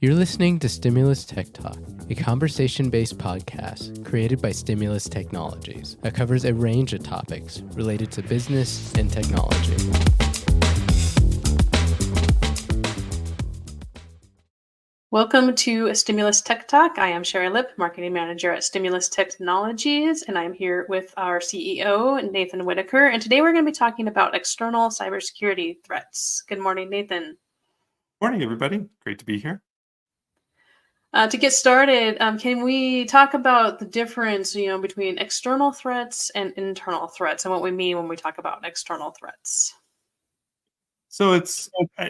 You're listening to Stimulus Tech Talk, a conversation-based podcast created by Stimulus Technologies that covers a range of topics related to business and technology. Welcome to Stimulus Tech Talk. I am Sherry Lipp, Marketing Manager at Stimulus Technologies, and I'm here with our CEO, Nathan Whitaker. And today we're going to be talking about external cybersecurity threats. Good morning, Nathan. Morning, everybody. Great to be here. To get started, can we talk about the difference, between external threats and internal threats, and what we mean when we talk about external threats? So it's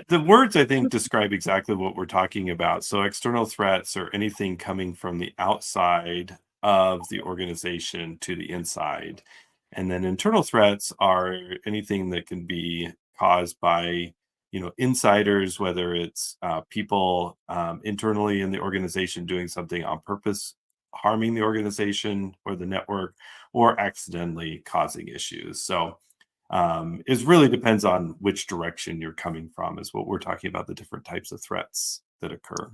the words I think describe exactly what we're talking about. So external threats are anything coming from the outside of the organization to the inside. And then internal threats are anything that can be caused by, insiders, whether it's people internally in the organization doing something on purpose, harming the organization or the network, or accidentally causing issues. So it really depends on which direction you're coming from, is what we're talking about, the different types of threats that occur.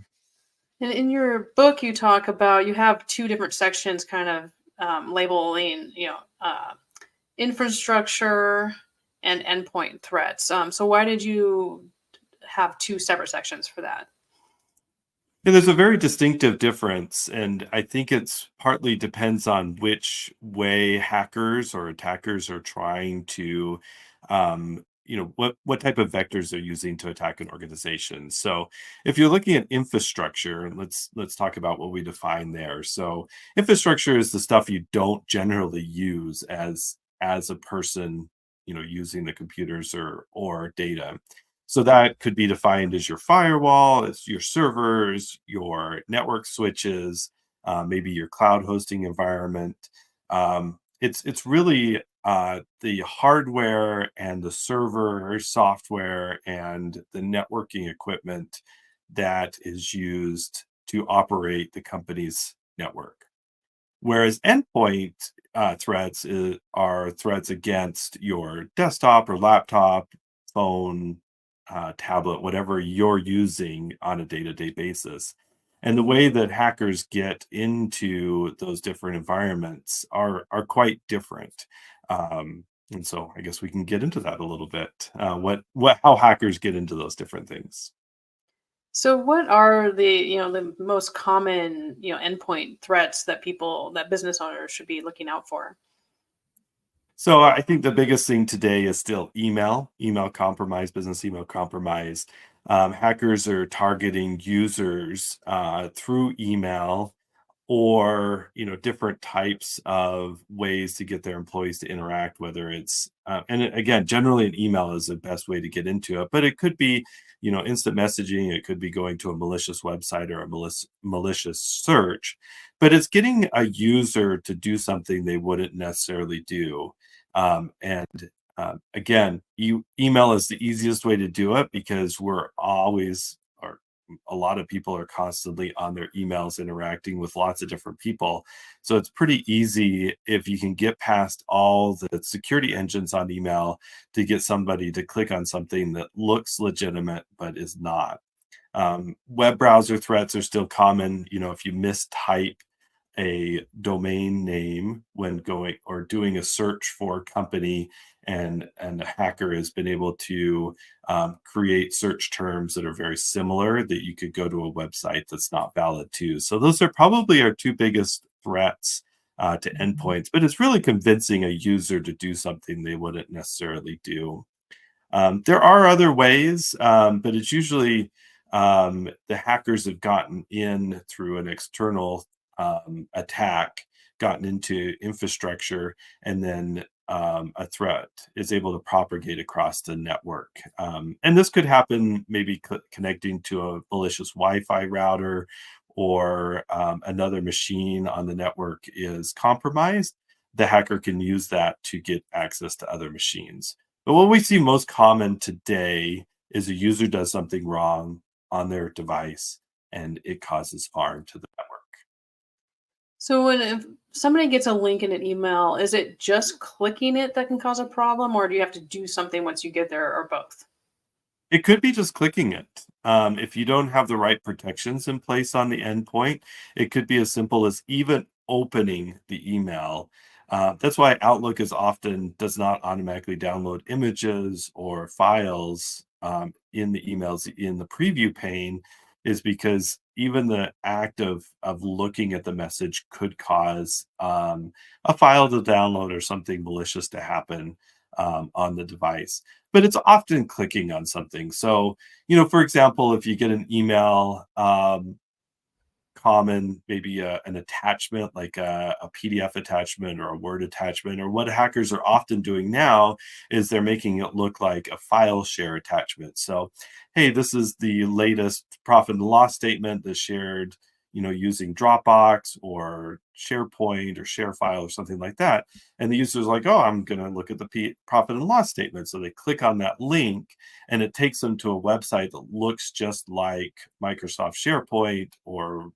And in your book, you talk about, you have two different sections kind of labeling, infrastructure and endpoint threats. So why did you have two separate sections for that? Yeah, there's a very distinctive difference, and I think it's partly depends on which way hackers or attackers are trying to, what type of vectors they're using to attack an organization. So, if you're looking at infrastructure, let's talk about what we define there. So, infrastructure is the stuff you don't generally use as a person, using the computers or data. So that could be defined as your firewall, as your servers, your network switches, maybe your cloud hosting environment. It's really the hardware and the server software and the networking equipment that is used to operate the company's network. Whereas endpoint threats are threats against your desktop or laptop, phone, tablet, whatever you're using on a day-to-day basis. And the way that hackers get into those different environments are quite different. And so I guess we can get into that a little bit. How hackers get into those different things. So what are the most common, endpoint threats that business owners should be looking out for? So I think the biggest thing today is still email compromise, business email compromise. Hackers are targeting users through email, or different types of ways to get their employees to interact, whether it's again, generally an email is the best way to get into it, but it could be instant messaging, it could be going to a malicious website or a malicious search, but it's getting a user to do something they wouldn't necessarily do. And again, email is the easiest way to do it, because we're always, or a lot of people are constantly on their emails interacting with lots of different people. So it's pretty easy, if you can get past all the security engines on email, to get somebody to click on something that looks legitimate but is not. Web browser threats are still common. If you mistype a domain name when going or doing a search for a company, and a hacker has been able to create search terms that are very similar, that you could go to a website that's not valid too. So those are probably our two biggest threats to endpoints, but it's really convincing a user to do something they wouldn't necessarily do. There are other ways, but it's usually the hackers have gotten in through an external attack, gotten into infrastructure, and then a threat is able to propagate across the network. And this could happen maybe connecting to a malicious Wi-Fi router, or another machine on the network is compromised. The hacker can use that to get access to other machines. But what we see most common today is a user does something wrong on their device, and it causes harm to the network. So if somebody gets a link in an email, is it just clicking it that can cause a problem, or do you have to do something once you get there, or both? It could be just clicking it. If you don't have the right protections in place on the endpoint, it could be as simple as even opening the email. That's why Outlook is often does not automatically download images or files in the emails in the preview pane, is because even the act of looking at the message could cause a file to download or something malicious to happen on the device. But it's often clicking on something. So, for example, if you get an email, common, maybe an attachment like a PDF attachment or a Word attachment, or what hackers are often doing now is they're making it look like a file share attachment. So, hey, this is the latest profit and loss statement that's shared, using Dropbox or SharePoint or ShareFile or something like that. And the user's like, oh, I'm going to look at the profit and loss statement. So they click on that link and it takes them to a website that looks just like Microsoft SharePoint or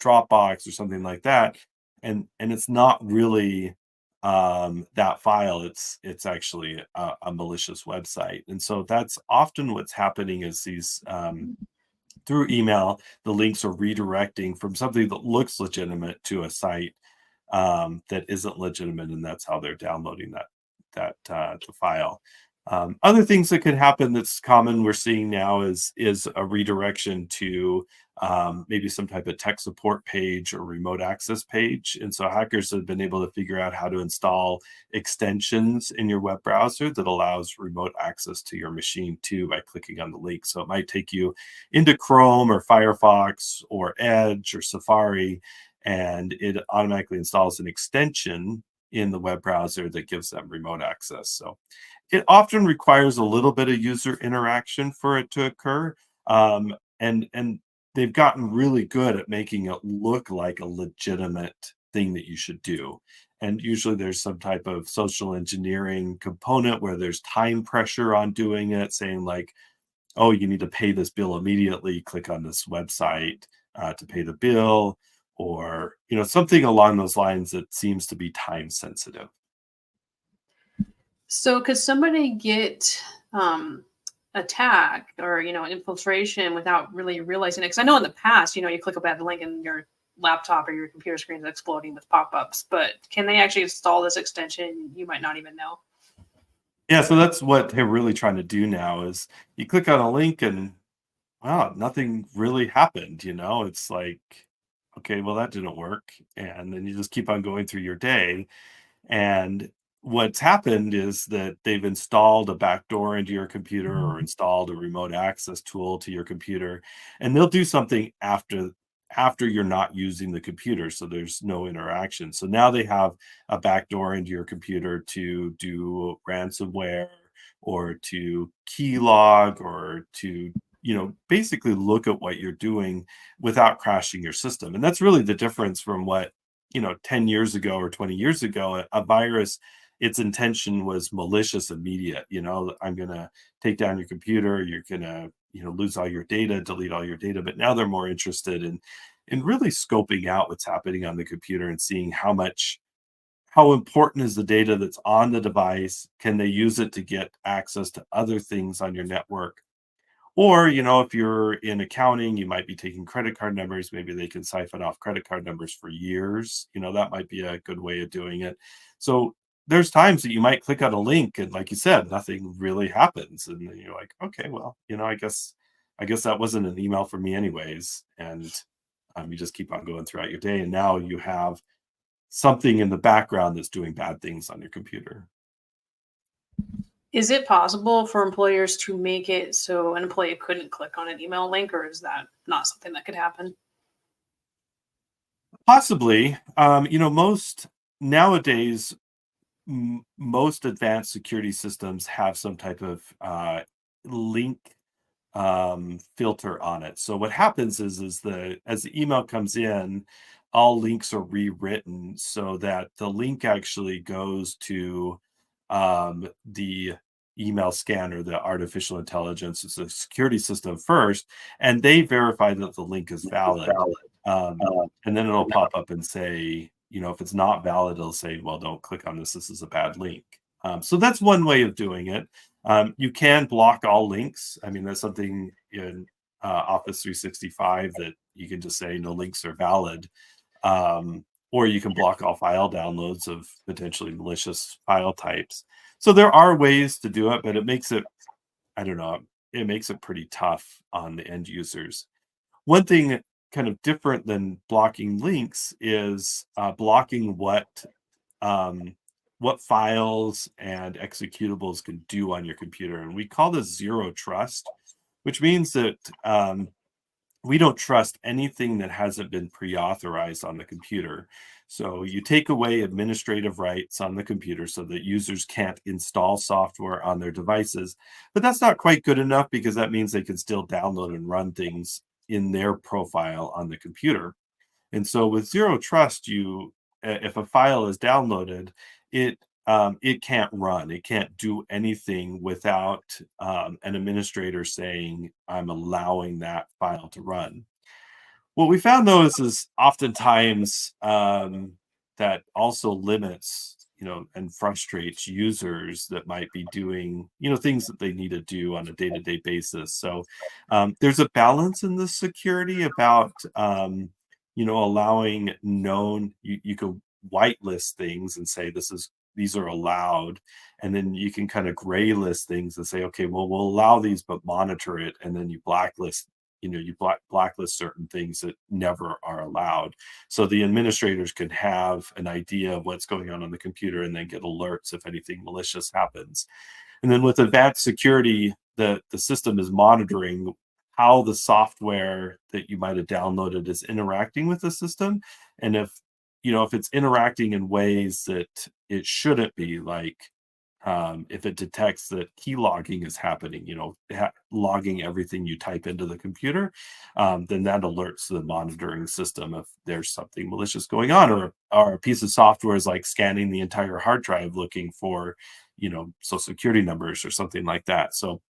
Dropbox or something like that, and it's not really that file. It's actually a malicious website, and so that's often what's happening is these through email, the links are redirecting from something that looks legitimate to a site that isn't legitimate, and that's how they're downloading that the file. Other things that could happen that's common we're seeing now is a redirection to maybe some type of tech support page or remote access page. And so hackers have been able to figure out how to install extensions in your web browser that allows remote access to your machine too by clicking on the link. So it might take you into Chrome or Firefox or Edge or Safari, and it automatically installs an extension in the web browser that gives them remote access. So it often requires a little bit of user interaction for it to occur. And they've gotten really good at making it look like a legitimate thing that you should do. And usually there's some type of social engineering component where there's time pressure on doing it, saying like, oh, you need to pay this bill immediately, click on this website to pay the bill, or something along those lines that seems to be time sensitive. So could somebody get attacked or infiltration without really realizing it? Because I know in the past, you click a bad link and your laptop or your computer screen is exploding with pop-ups. But can they actually install this extension? You might not even know. Yeah, so that's what they're really trying to do now is you click on a link and wow, nothing really happened, It's like, okay, well that didn't work. And then you just keep on going through your day. And what's happened is that they've installed a backdoor into your computer or installed a remote access tool to your computer, and they'll do something after you're not using the computer, so there's no interaction. So now they have a backdoor into your computer to do ransomware or to keylog or to basically look at what you're doing without crashing your system. And that's really the difference from what 10 years ago or 20 years ago. A virus, its intention was malicious, immediate. I'm going to take down your computer, you're going to lose all your data, delete all your data. But now they're more interested in really scoping out what's happening on the computer and seeing how important is the data that's on the device. Can they use it to get access to other things on your network? Or, if you're in accounting, you might be taking credit card numbers. Maybe they can siphon off credit card numbers for years. That might be a good way of doing it. So there's times that you might click on a link and, like you said, nothing really happens. And then you're like, okay, well, I guess that wasn't an email for me anyways. And you just keep on going throughout your day. And now you have something in the background that's doing bad things on your computer. Is it possible for employers to make it so an employee couldn't click on an email link, or is that not something that could happen? Possibly. Most nowadays, most advanced security systems have some type of link filter on it. So what happens is as the email comes in, all links are rewritten so that the link actually goes to the email scanner, the artificial intelligence, it's a security system first, and they verify that the link is valid. Um, and then it'll pop up and say, if it's not valid, it'll say, well, don't click on this. This is a bad link. So that's one way of doing it. You can block all links. I mean, that's something in Office 365 that you can just say no links are valid. Or you can block all file downloads of potentially malicious file types. So there are ways to do it, but it makes it, I don't know, it makes it pretty tough on the end users. One thing kind of different than blocking links is blocking um, what files and executables can do on your computer. And we call this zero trust, which means that we don't trust anything that hasn't been pre-authorized on the computer. So you take away administrative rights on the computer so that users can't install software on their devices. But that's not quite good enough, because that means they can still download and run things in their profile on the computer. And so with zero trust, if a file is downloaded, it can't run. It can't do anything without an administrator saying, "I'm allowing that file to run." What we found, though, is oftentimes that also limits, and frustrates users that might be doing, things that they need to do on a day-to-day basis. So there's a balance in the security about, allowing known, you could whitelist things and say these are allowed, and then you can kind of gray list things and say, okay, well, we'll allow these, but monitor it, and then you blacklist, blacklist certain things that never are allowed, so the administrators can have an idea of what's going on the computer and then get alerts if anything malicious happens. And then with advanced security, the system is monitoring how the software that you might have downloaded is interacting with the system. And if it's interacting in ways that it shouldn't be, like if it detects that key logging is happening, logging everything you type into the computer, then that alerts the monitoring system if there's something malicious going on, or a piece of software is like scanning the entire hard drive looking for, social security numbers or something like that. So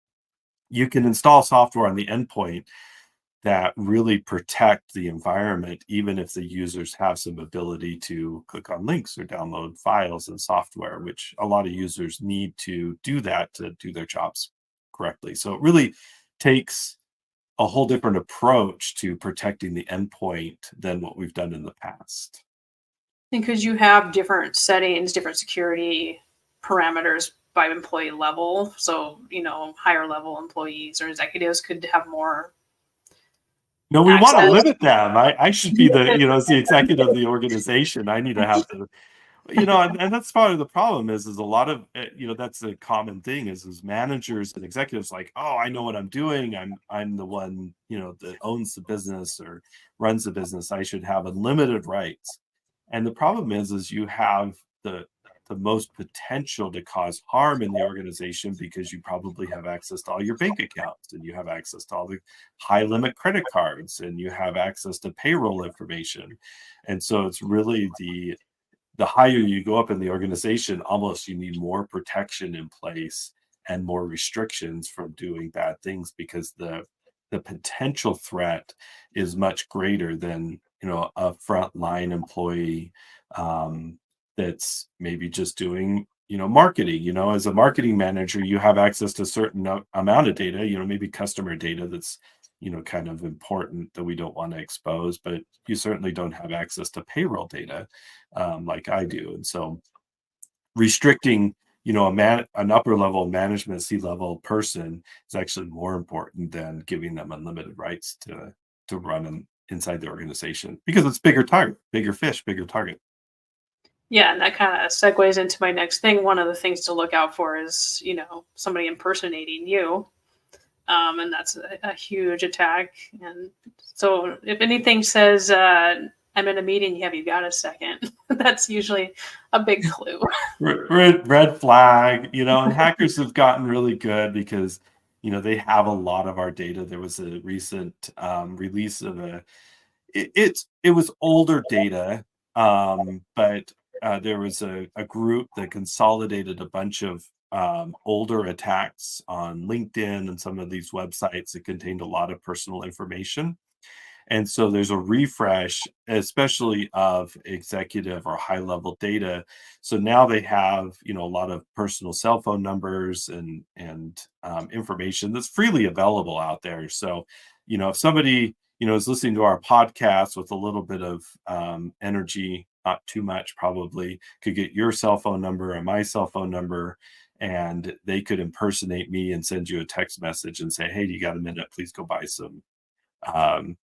you can install software on the endpoint that really protect the environment, even if the users have some ability to click on links or download files and software, which a lot of users need to do that to do their jobs correctly. So it really takes a whole different approach to protecting the endpoint than what we've done in the past. Because you have different settings, different security parameters by employee level. So, higher level employees or executives could have more No, we want to access. limit them. I should be as the executive of the organization, I need to have to, and that's part of the problem is a lot of, that's a common thing is managers and executives like, oh, I know what I'm doing. I'm the one, that owns the business or runs the business. I should have unlimited rights. And the problem is you have the most potential to cause harm in the organization, because you probably have access to all your bank accounts, and you have access to all the high limit credit cards, and you have access to payroll information. And so it's really the higher you go up in the organization, almost you need more protection in place and more restrictions from doing bad things, because the potential threat is much greater than, a frontline employee that's maybe just doing, marketing. As a marketing manager, you have access to a certain amount of data, maybe customer data that's, kind of important that we don't want to expose, but you certainly don't have access to payroll data like I do. And so restricting, an upper level management C-level person is actually more important than giving them unlimited rights to run inside the organization, because it's bigger target, bigger fish, bigger target. Yeah, and that kind of segues into my next thing. One of the things to look out for is, somebody impersonating you. And that's a huge attack. And so if anything says, I'm in a meeting, have you got a second? That's usually a big clue. Red flag, and hackers have gotten really good because, they have a lot of our data. There was a recent release of it was older data, but there was a group that consolidated a bunch of older attacks on LinkedIn and some of these websites that contained a lot of personal information. And so there's a refresh, especially of executive or high level data. So now they have, a lot of personal cell phone numbers and information that's freely available out there. So, if somebody, is listening to our podcast with a little bit of energy, not too much probably, could get your cell phone number and my cell phone number, and they could impersonate me and send you a text message and say, hey, do you got a minute? Please go buy some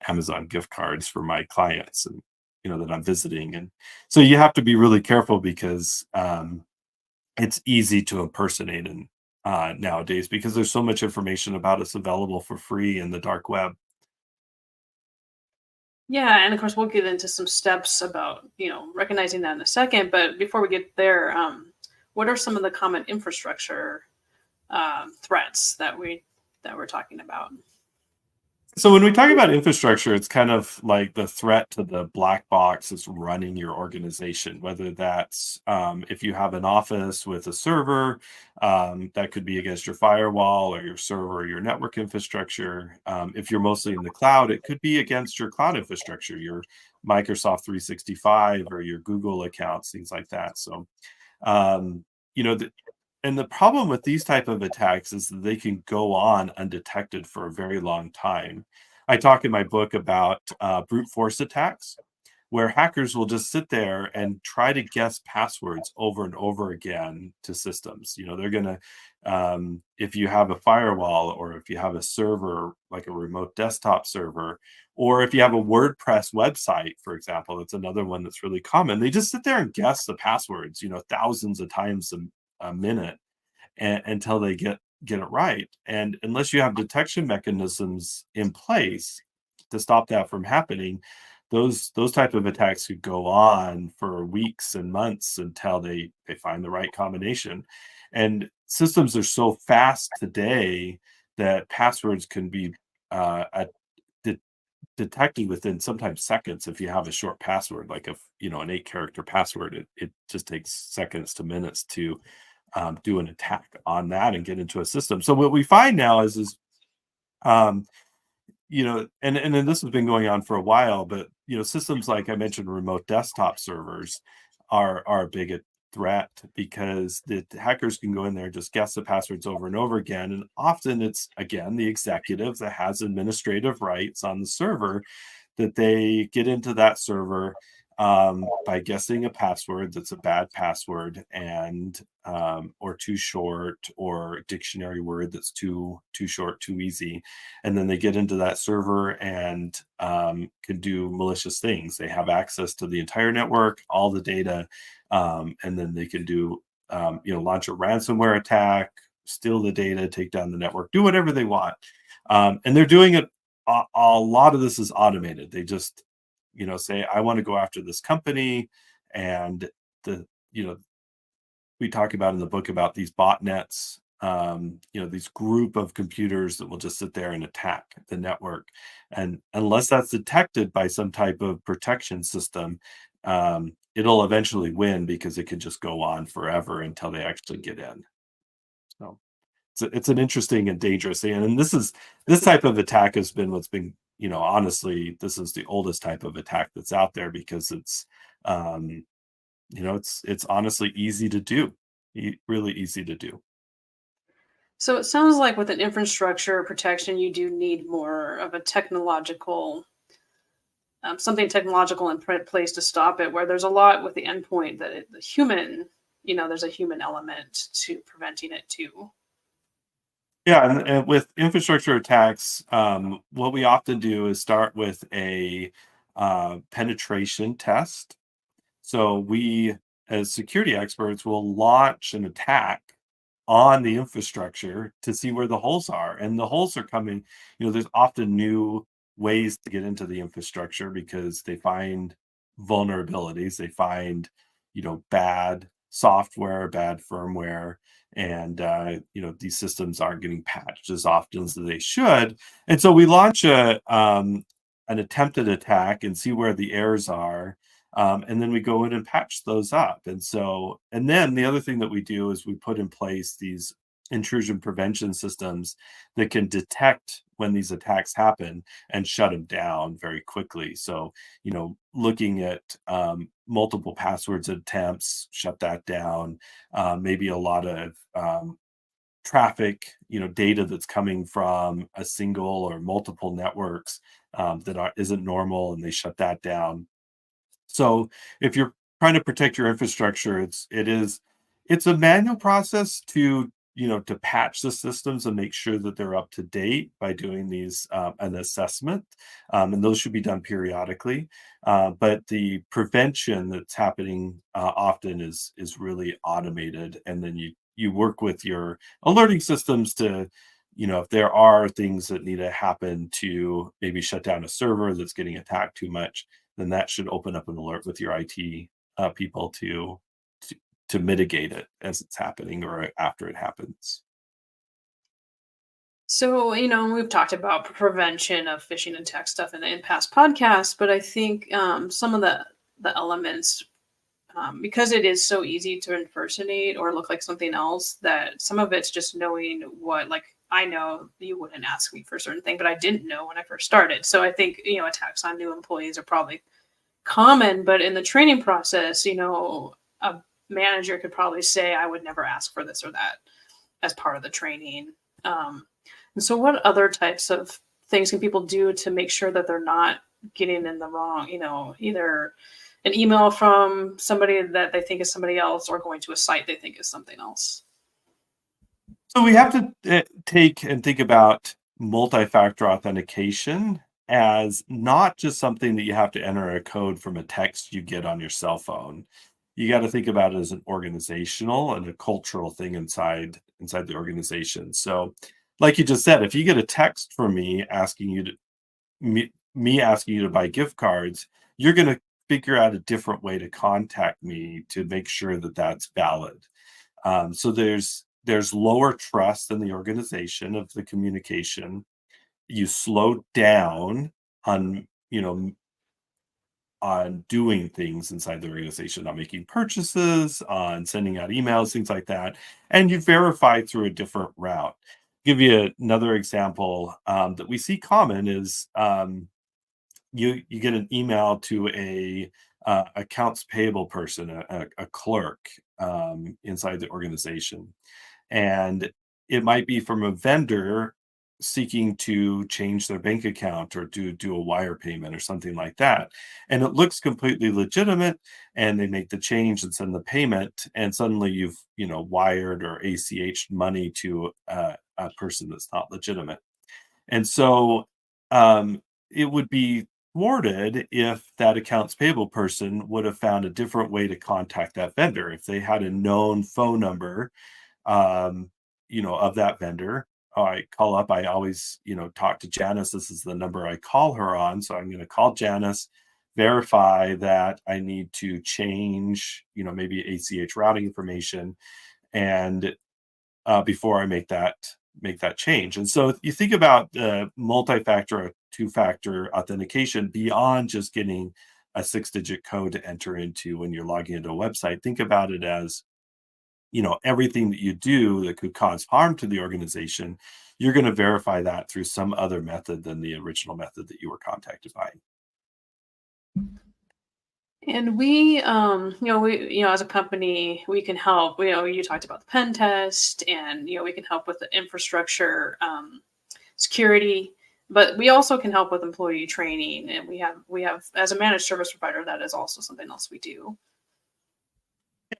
Amazon gift cards for my clients and that I'm visiting. And so you have to be really careful because it's easy to impersonate and nowadays because there's so much information about us available for free in the dark web. Yeah, and of course we'll get into some steps about recognizing that in a second. But before we get there, what are some of the common infrastructure threats that we're talking about? So when we talk about infrastructure, it's kind of like the threat to the black box that's running your organization, whether that's if you have an office with a server, that could be against your firewall or your server or your network infrastructure. If you're mostly in the cloud, it could be against your cloud infrastructure, your Microsoft 365 or your Google accounts, things like that. So um, you know, the, and the problem with these type of attacks is that they can go on undetected for a very long time. I talk in my book about brute force attacks, where hackers will just sit there and try to guess passwords over and over again to systems. They're gonna, if you have a firewall or if you have a server like a remote desktop server, or if you have a WordPress website, for example, that's another one that's really common. They just sit there and guess the passwords, thousands of times a minute until they get it right. And unless you have detection mechanisms in place to stop that from happening, those type of attacks could go on for weeks and months until they find the right combination. And systems are so fast today that passwords can be de- detected within sometimes seconds if you have a short password, like if an 8-character password. It just takes seconds to minutes to do an attack on that and get into a system. So what we find now is um, and then this has been going on for a while, but systems like I mentioned, remote desktop servers are a big threat because the hackers can go in there and just guess the passwords over and over again. And often it's again the executive that has administrative rights on the server that they get into that server by guessing a password that's a bad password and or too short, or a dictionary word that's too short, too easy, and then they get into that server and can do malicious things. They have access to the entire network, all the data, and then they can do launch a ransomware attack, steal the data, take down the network, do whatever they want, and they're doing it. A lot of this is automated. They just say, I want to go after this company, and the we talk about in the book about these botnets, these group of computers that will just sit there and attack the network. And unless that's detected by some type of protection system, it'll eventually win because it can just go on forever until they actually get in. So it's an interesting and dangerous thing. And this type of attack has been what's been, honestly, this is the oldest type of attack that's out there because it's um, it's honestly easy to do. Really easy to do. So it sounds like with an infrastructure protection, you do need more of a technological, something technological in place to stop it. Where there's a lot with the endpoint that the human, there's a human element to preventing it too. Yeah, and with infrastructure attacks, what we often do is start with a penetration test. So we, as security experts, will launch an attack on the infrastructure to see where the holes are. And the holes are coming, there's often new ways to get into the infrastructure because they find vulnerabilities, they find, bad software, bad firmware, and these systems aren't getting patched as often as they should. And so we launch an attempted attack and see where the errors are, and then we go in and patch those up. And then the other thing that we do is we put in place these intrusion prevention systems that can detect when these attacks happen and shut them down very quickly. So, looking at multiple passwords attempts, shut that down. Maybe a lot of traffic, data that's coming from a single or multiple networks isn't normal, and they shut that down. So if you're trying to protect your infrastructure, it's a manual process to patch the systems and make sure that they're up to date by doing these an assessment, and those should be done periodically. But the prevention that's happening often is really automated, and then you work with your alerting systems to, if there are things that need to happen to maybe shut down a server that's getting attacked too much, then that should open up an alert with your IT people to to mitigate it as it's happening or after it happens. So, we've talked about prevention of phishing and tech stuff in past podcasts, but I think some of the elements, because it is so easy to impersonate or look like something else, that some of it's just knowing what, like, I know you wouldn't ask me for a certain thing, but I didn't know when I first started. So I think, attacks on new employees are probably common, but in the training process, a manager could probably say, I would never ask for this or that as part of the training. And so, what other types of things can people do to make sure that they're not getting in the wrong, either an email from somebody that they think is somebody else or going to a site they think is something else? So we have to take and think about multi-factor authentication as not just something that you have to enter a code from a text you get on your cell phone. You got to think about it as an organizational and a cultural thing inside the organization. So, like you just said, if you get a text from me asking you to buy gift cards, you're going to figure out a different way to contact me to make sure that that's valid. So there's lower trust in the organization of the communication. You slow down on on doing things inside the organization, on making purchases, on sending out emails, things like that, and you verify through a different route. Give you another example that we see common is you get an email to a accounts payable person, a clerk inside the organization, and it might be from a vendor seeking to change their bank account or do a wire payment or something like that, and it looks completely legitimate, and they make the change and send the payment, and suddenly you've wired or ACH'd money to a person that's not legitimate. And so it would be thwarted if that accounts payable person would have found a different way to contact that vendor. If they had a known phone number, of that vendor, I call up. I always, talk to Janice. This is the number I call her on. So I'm going to call Janice, verify that I need to change, maybe ACH routing information, and before I make that change. And so you think about multi-factor or two-factor authentication beyond just getting a six-digit code to enter into when you're logging into a website. Think about it as, everything that you do that could cause harm to the organization, you're going to verify that through some other method than the original method that you were contacted by. And we, as a company, we can help. You talked about the pen test, and we can help with the infrastructure security, but we also can help with employee training. And we have as a managed service provider, that is also something else we do.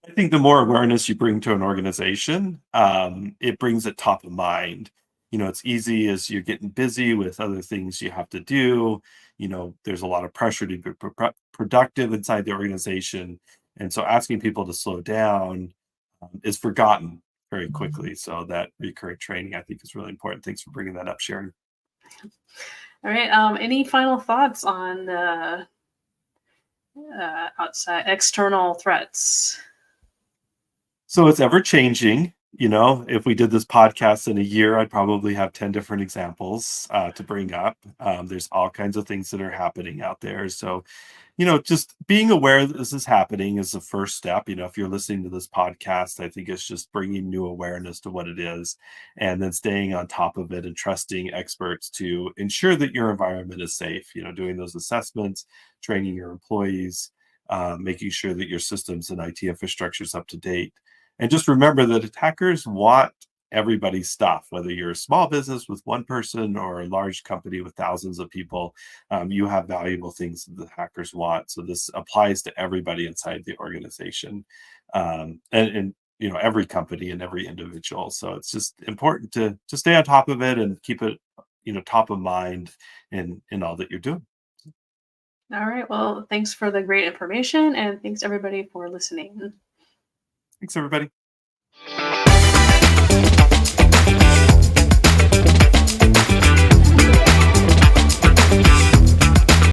I think the more awareness you bring to an organization, it brings it top of mind. It's easy as you're getting busy with other things you have to do. There's a lot of pressure to be productive inside the organization. And so asking people to slow down is forgotten very quickly. So that recurring training, I think, is really important. Thanks for bringing that up, Sharon. All right. Any final thoughts on the outside external threats? So it's ever changing. if we did this podcast in a year, I'd probably have 10 different examples to bring up. There's all kinds of things that are happening out there. So, just being aware that this is happening is the first step. If you're listening to this podcast, I think it's just bringing new awareness to what it is and then staying on top of it and trusting experts to ensure that your environment is safe, doing those assessments, training your employees, making sure that your systems and IT infrastructure is up to date. And just remember that attackers want everybody's stuff, whether you're a small business with one person or a large company with thousands of people. You have valuable things that the hackers want. So this applies to everybody inside the organization, and every company and every individual. So it's just important to stay on top of it and keep it top of mind in all that you're doing. All right. Well, thanks for the great information, and thanks everybody for listening. Thanks, everybody.